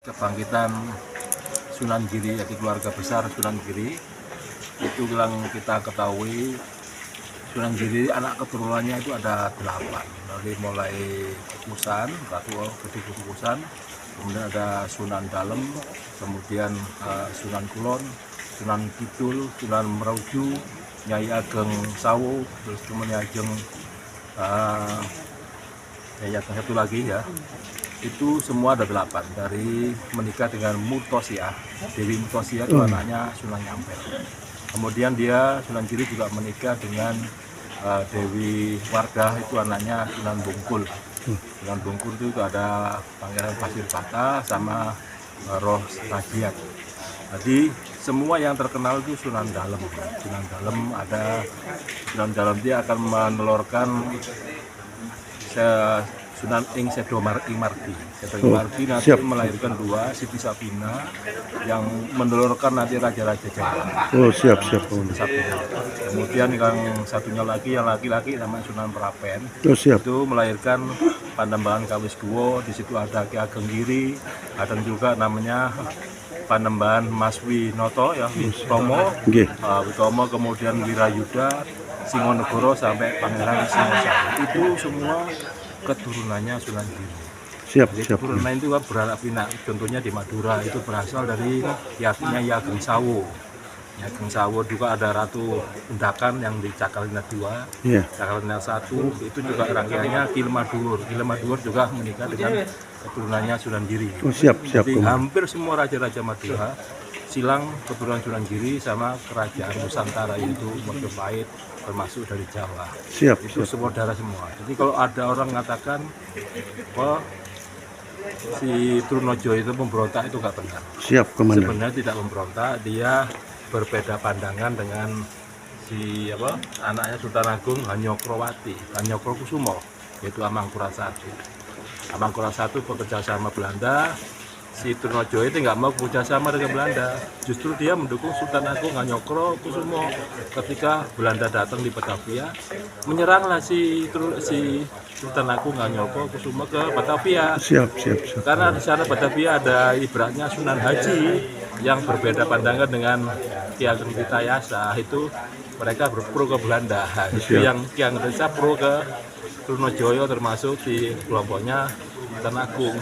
Kebangkitan Sunan Giri, yaitu keluarga besar Sunan Giri. Itu yang kita ketahui, Sunan Giri anak keturunannya itu ada 8. Dari mulai Kukusan, Ratu Gede Kukusan, kemudian ada Sunan Dalem, kemudian Sunan Kulon, Sunan Kidul, Sunan Merauju, Nyai Ageng Sawo, terus kemudian Nyai Ageng satu lagi ya. Itu semua ada 8 dari menikah dengan Murtosiah. Dewi Murtosiah itu anaknya Sunan Nyampel. Kemudian dia Sunan Giri juga menikah dengan Dewi Wardah, itu anaknya Sunan Bungkul. Sunan Bungkul itu ada Pangeran Pasir Bata sama Roh Nagiat. Jadi semua yang terkenal itu Sunan Dalem. Sunan Dalem ada Sunan Dalem, dia akan menelurkan Sunan Ing Sedo Margi. Sedo Margi nanti melahirkan 2, Siti Sabina yang menelurkan nanti raja-raja Jawa. Oh, siap. Kemudian yang satunya lagi, yang laki-laki namanya Sunan Prapen. Oh, siap. Itu melahirkan Panembahan Kawiskuwo. Di situ ada Ki Ageng Giri, ada juga namanya Panembahan Mas Winoto ya, Witomo, Witomo, kemudian Wirayuda, Singonegoro sampai Pangeran Singosari. Itu semua keturunannya Sunan Giri. Siap. Keturunan itu beranak pinak. Contohnya di Madura itu berasal dari Nyai Ageng Sawo. Nyai Ageng Sawo juga ada Ratu Undakan yang di Cakalina 2, Cakalina 1 itu juga rangkaiannya Kilmadur. Kilmadur juga menikah dengan keturunannya Sunan Giri. Oh, siap. Jadi hampir semua raja-raja Madura silang keturunan Sunan Giri sama kerajaan Nusantara, yaitu Majapahit, termasuk dari Jawa. Itu saudara semua. Jadi kalau ada orang mengatakan si Trunojo itu memberontak, itu nggak benar. Sebenarnya tidak memberontak, dia berbeda pandangan dengan si anaknya Sultan Agung Hanyokrowati, Hanyokrokusumo, yaitu Amangkurat I. Amangkurat I bekerja sama Belanda. Si Trunojo itu nggak mau bekerja sama dengan Belanda, justru dia mendukung Sultan Agung Hanyokrokusumo. Ketika Belanda datang di Batavia, menyeranglah si Sultan Agung Hanyokrokusumo ke Batavia. Karena di sana Batavia ada ibaratnya Sunan Haji yang berbeda pandangan dengan Ki Ageng Tirtayasa. Itu mereka berpro ke Belanda. Itu yang Ki Ageng Tirtayasa pro ke Trunojoyo, termasuk di kelompoknya Sultan Agung.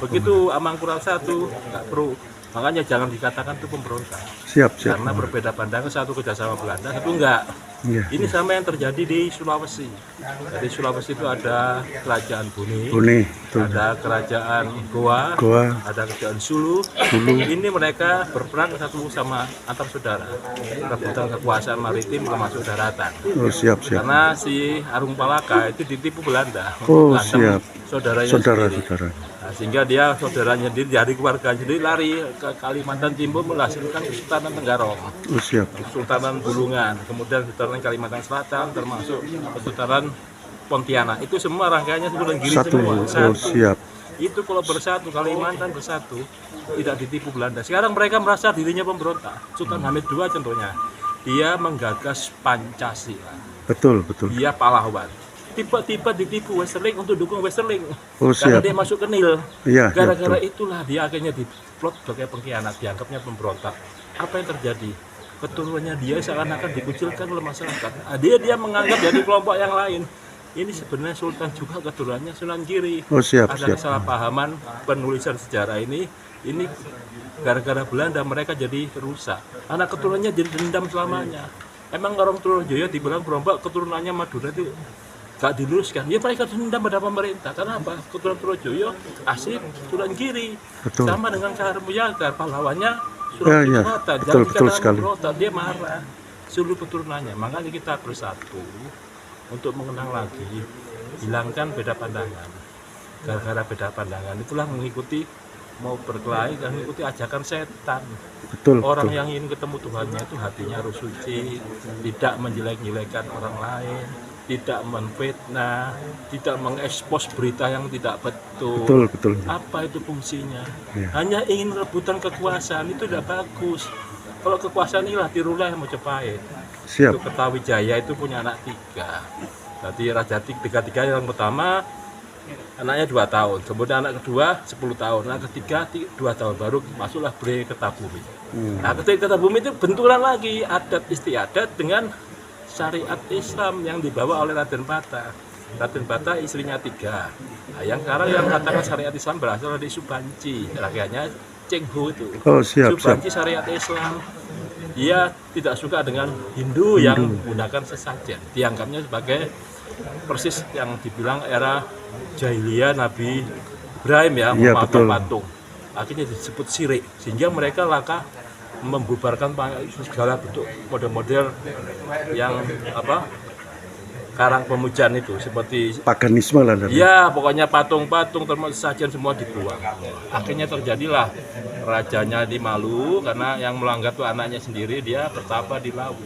Begitu Amangkurat I nggak perlu, makanya jangan dikatakan itu pemberontak. Karena berbeda pandangan, satu kerjasama Belanda, satu enggak. Ini sama yang terjadi di Sulawesi. Jadi Sulawesi itu ada kerajaan Buni, ada kerajaan Goa, ada kerajaan Sulu. Ini mereka berperang satu sama antar saudara, rebutan kekuasaan maritim termasuk daratan. Karena si Arung Palaka itu ditipu Belanda, saudara. Nah, sehingga dia saudaranya dari keluarga sendiri lari ke Kalimantan Timur menghasilkan Kesultanan Tenggarong, Kesultanan Bulungan, kemudian Kesultanan Kalimantan Selatan, termasuk Kesultanan Pontianak. Itu semua rangkaiannya Sunan Giri semua. Itu kalau bersatu, Kalimantan bersatu, tidak ditipu Belanda. Sekarang mereka merasa dirinya pemberontak. Sultan Hamid II contohnya, dia menggagas Pancasila. Betul. Dia pahlawan. Tiba-tiba ditipu Westerling untuk dukung Westerling, karena dia masuk ke Nil. Gara-gara itulah dia akhirnya diplot sebagai pengkhianat, dianggapnya pemberontak. Apa yang terjadi? Keturunannya dia seakan-akan dikucilkan oleh masyarakat. Dia menganggap dari kelompok yang lain. Ini sebenarnya Sultan juga keturunannya Sunan Giri. Ada kesalahpahaman penulisan sejarah ini gara-gara Belanda mereka jadi rusak. Anak keturunannya jadi dendam selamanya. Emang orang Trunojoyo dibilang berombak, keturunannya Madura itu gak diluruskan, ya mereka dendam pada pemerintah. Karena apa? Keturunan Trunojoyo asli Sunan Giri, sama dengan Karmuyagar, pahlawannya Sunan Giri. Betul sekali. Dia marah seluruh keturunannya. Makanya kita bersatu untuk mengenang lagi, hilangkan beda pandangan. Gara-gara beda pandangan itulah mengikuti, mau berkelahi dan mengikuti ajakan setan. Orang yang ingin ketemu Tuhannya itu hatinya harus suci, tidak menjelek-jelekan orang lain, tidak menfitnah, tidak mengekspos berita yang tidak betul. Apa itu fungsinya? Hanya ingin rebutan kekuasaan, itu tidak bagus. Kalau kekuasaan inilah tirulah Majapahit. Itu Kertawijaya itu punya anak 3. Jadi Raja tiga yang pertama anaknya 2 tahun, kemudian anak kedua 10 tahun, anak ketiga 2 tahun, baru masuklah Bre Kertabumi. Nah, ketika Kertabumi itu benturan lagi adat istiadat dengan syariat Islam yang dibawa oleh Raden Patah. Raden Patah istrinya 3. Nah, yang sekarang yang katakan syariat Islam berasal dari Subanci, rakyatnya Cengho itu. Subanci syariat Islam. Dia tidak suka dengan Hindu yang menggunakan sesajen. Dianggapnya sebagai persis yang dibilang era jahiliyah Nabi Ibrahim ya, patung. Akhirnya disebut syirik, sehingga mereka laka membubarkan segala bentuk model-model yang karang pemujaan itu, seperti paganisme lah. Ya, pokoknya patung-patung termasuk sajian semua dibuang. Akhirnya terjadilah rajanya di Malu, karena yang melanggar itu anaknya sendiri, dia bertapa di Lawu.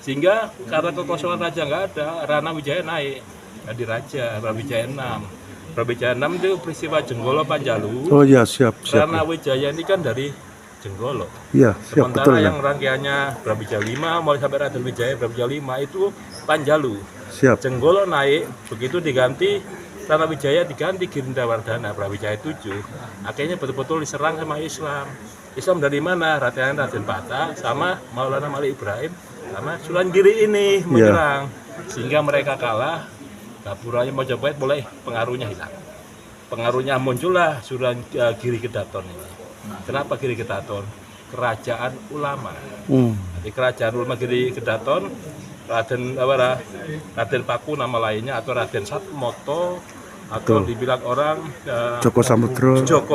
Sehingga karena kekosongan raja nggak ada, Rana Wijaya naik jadi raja, Brawijaya 6. Brawijaya 6 itu peristiwa Jenggolo Panjalu. Oh ya, siap. Rana Wijaya ini kan dari Jenggolo. Iya, siap. Sementara Betul, yang rangkaiannya Brawijaya 5 mulai sampai Raden Wijaya Brawijaya 5 itu Panjalu. Siap. Jenggolo naik, begitu diganti Rana Wijaya, diganti Girindawardana Brawijaya 7. Akhirnya betul-betul diserang sama Islam. Islam dari mana? Raden Patah sama Maulana Malik Ibrahim sama Sunan Giri ini menyerang, sehingga mereka kalah. Gapuranya Majapahit mulai pengaruhnya hilang. Pengaruhnya muncullah Sunan Giri Kedaton ini. Kenapa Giri Kedaton? Kerajaan ulama. Jadi kerajaan ulama Giri Kedaton, Raden Paku nama lainnya, atau Raden Satmoto, atau dibilang orang Joko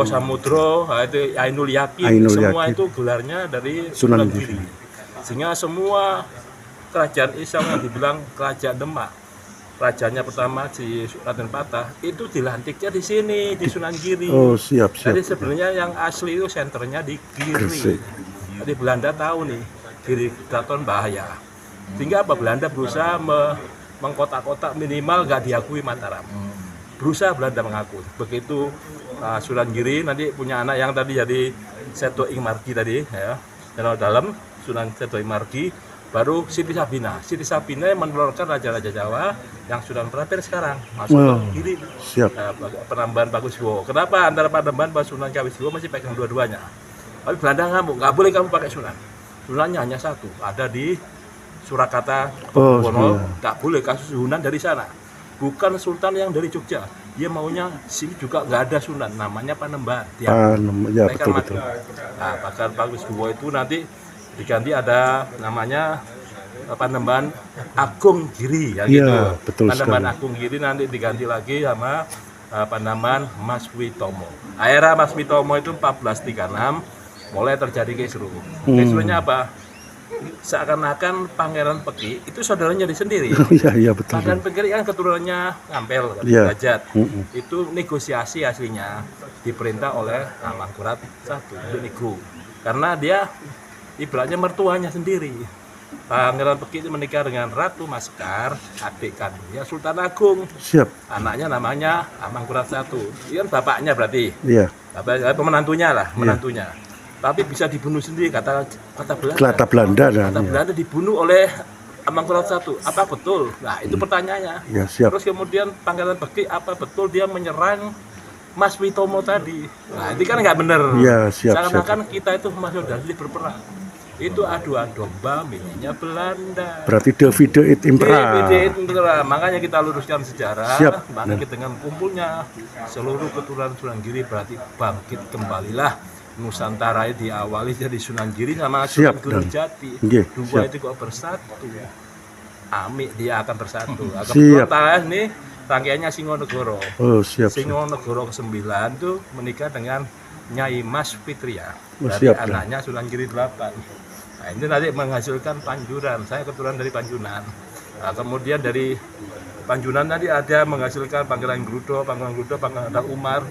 Samudro, itu Ainul Yakin, semua itu gelarnya dari Sunan Giri. Sehingga semua kerajaan Islam yang dibilang kerajaan Demak, rajanya pertama si Raden Patah, itu dilantiknya di sini, di Sunan Giri. Oh, siap. Jadi sebenarnya yang asli itu senternya di Giri. Jadi Belanda tahu nih, Giri Kedaton bahaya. Sehingga Belanda berusaha mengkotak-kotak, minimal nggak diakui Mataram. Berusaha Belanda mengaku. Begitu Sunan Giri nanti punya anak yang tadi jadi Seto Ing Margi tadi, ya, Jenderal Dalam Sunan Seto Ing Margi, baru Siti Sabina. Siti Sabina yang menelurkan raja-raja Jawa yang Sunan Prapen sekarang masuk ke Giri. Siap. Penambahan Pakusuwo. Kenapa antara Panembahan dan Sunan Kalijogo masih pegang dua-duanya? Tapi Belanda ngamuk, nggak boleh kamu pakai Sunan. Sunannya hanya satu, ada di Surakarta, Wono, nggak boleh kasus Sunan dari sana. Bukan Sultan yang dari Jogja, dia maunya sini juga nggak ada Sunan, namanya Panembahan. Ya, betul. Nah, Pakar Pakusuwo itu nanti diganti ada namanya Panembahan Agung Giri, ya gitu. Betul. Panembahan Agung Giri nanti diganti lagi sama Panembahan Mas Witomo. Era Mas Witomo itu 1436 mulai terjadi kisruh. Kisruhnya apa? Seakan-akan Pangeran Peki itu saudaranya sendiri. Iya, betul. Pangeran Peki kan keturunannya Ngampel, Derajat. Itu negosiasi aslinya diperintah oleh Mangkurat I untuk nego. Karena dia ibaratnya mertuanya sendiri. Pangeran Peki itu menikah dengan Ratu Maskar, adik kandungnya Sultan Agung. Siap. Anaknya namanya Mangkurat I. Ini kan bapaknya berarti. Iya. Menantunya lah, menantunya. Tapi bisa dibunuh sendiri, kata Belanda. Belanda dibunuh oleh Mangkurat I. Apa betul? Nah, itu pertanyaannya. Ya, siap. Terus kemudian Pangeran Peki, apa betul dia menyerang Mas Witomo tadi? Nah, itu kan nggak benar. Ya, siap. Seakan-akan kita itu masuk dari berperang. Itu adu domba miliknya Belanda. Berarti Divide et Impera. Makanya kita luruskan sejarah. Siap. Bangkit dengan kumpulnya seluruh keturunan Sunan Giri, berarti bangkit kembalilah Nusantara diawali dari Sunan Giri sama Sunan Gunung Jati. Dua itu kok bersatu. Amik dia akan bersatu. Kebetulan nih rangkaiannya Singonegoro. Oh, siap. Singonegoro ke-9 itu menikah dengan Nyai Mas Fitria. Dari anaknya Sunan Giri 8. Nah, ini nanti menghasilkan Panjuran. Saya keturunan dari Panjunan. Nah, kemudian dari Panjunan tadi ada menghasilkan Pangeran Grudo, Pangeran Umar,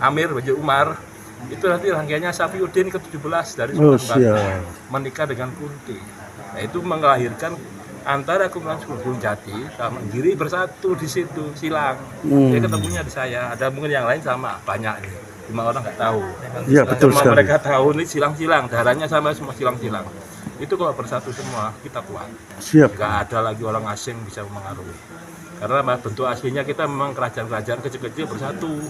Amir, Wajah Umar. Itu nanti rangkaiannya Safiuddin ke-17 dari Sunan Batu menikah dengan Kunti. Nah, itu melahirkan antara Gunung Jati sama Giri bersatu di situ, silang. Dia ketemunya di saya. Ada mungkin yang lain sama, banyak nih. 5 orang nggak tahu. Iya, betul sekali. Mereka tahu nih silang-silang, darahnya sama semua silang-silang. Itu kalau bersatu semua kita kuat. Siap. Nggak ada lagi orang asing bisa mempengaruhi. Karena bentuk aslinya kita memang kerajaan-kerajaan kecil-kecil bersatu.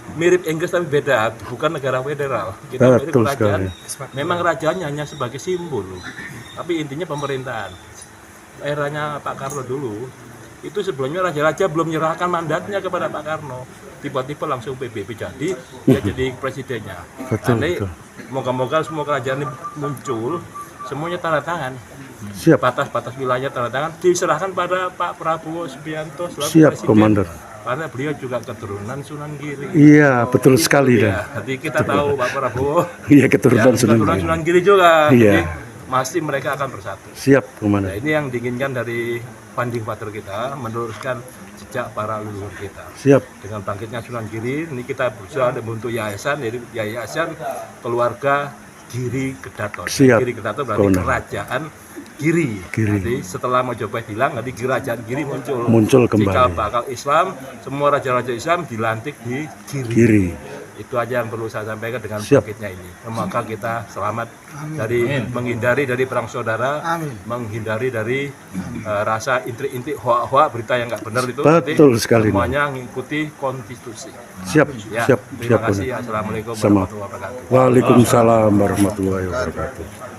Mirip Inggris tapi beda, bukan negara federal. Kita mirip Betul kerajaan. sekali. Memang kerajaannya hanya sebagai simbol, tapi intinya pemerintahan. Eranya Pak Karno dulu, itu sebelumnya raja-raja belum menyerahkan mandatnya kepada Pak Karno. Tiba-tiba langsung PBB jadi, dia jadi presidennya. Betul, Nanti betul. moga-moga semua kerajaan ini muncul, semuanya tanda tangan. Siap, Batas-batas wilayah tanda tangan diserahkan pada Pak Prabowo Subianto selaku siap, presiden. Komandan. Karena beliau juga keturunan Sunan Giri. Iya, betul sekali Ya, dan. jadi kita tahu Pak Prabowo Iya, keturunan Sunan keturunan Giri. Sunan Giri juga. Iya. Jadi pasti mereka akan bersatu. Siap, Nah, Komandan. ini yang diinginkan dari founding father kita, meneruskan jejak para leluhur kita. Siap, Dengan bangkitnya Sunan Giri, ini kita berusaha membentuk yayasan, jadi yayasan keluarga Giri Kedaton. Siap, Giri Kedaton berarti Komandan. kerajaan Giri. Giri. Jadi setelah Majapahit hilang, nanti kerajaan Giri muncul. Muncul kembali. Jika bakal Islam, semua raja-raja Islam dilantik di Giri. Giri. Itu aja yang perlu saya sampaikan dengan Siap. bangkitnya ini. Maka kita selamat dari menghindari dari perang saudara, menghindari dari rasa intik-intik hoak-hoak berita yang nggak benar itu. Betul Nanti sekali, semuanya mengikuti konstitusi. Siap, Ya, siap, terima siap, kasih. Komandan. Assalamualaikum Sama. warahmatullahi wabarakatuh. Waalaikumsalam warahmatullahi wabarakatuh.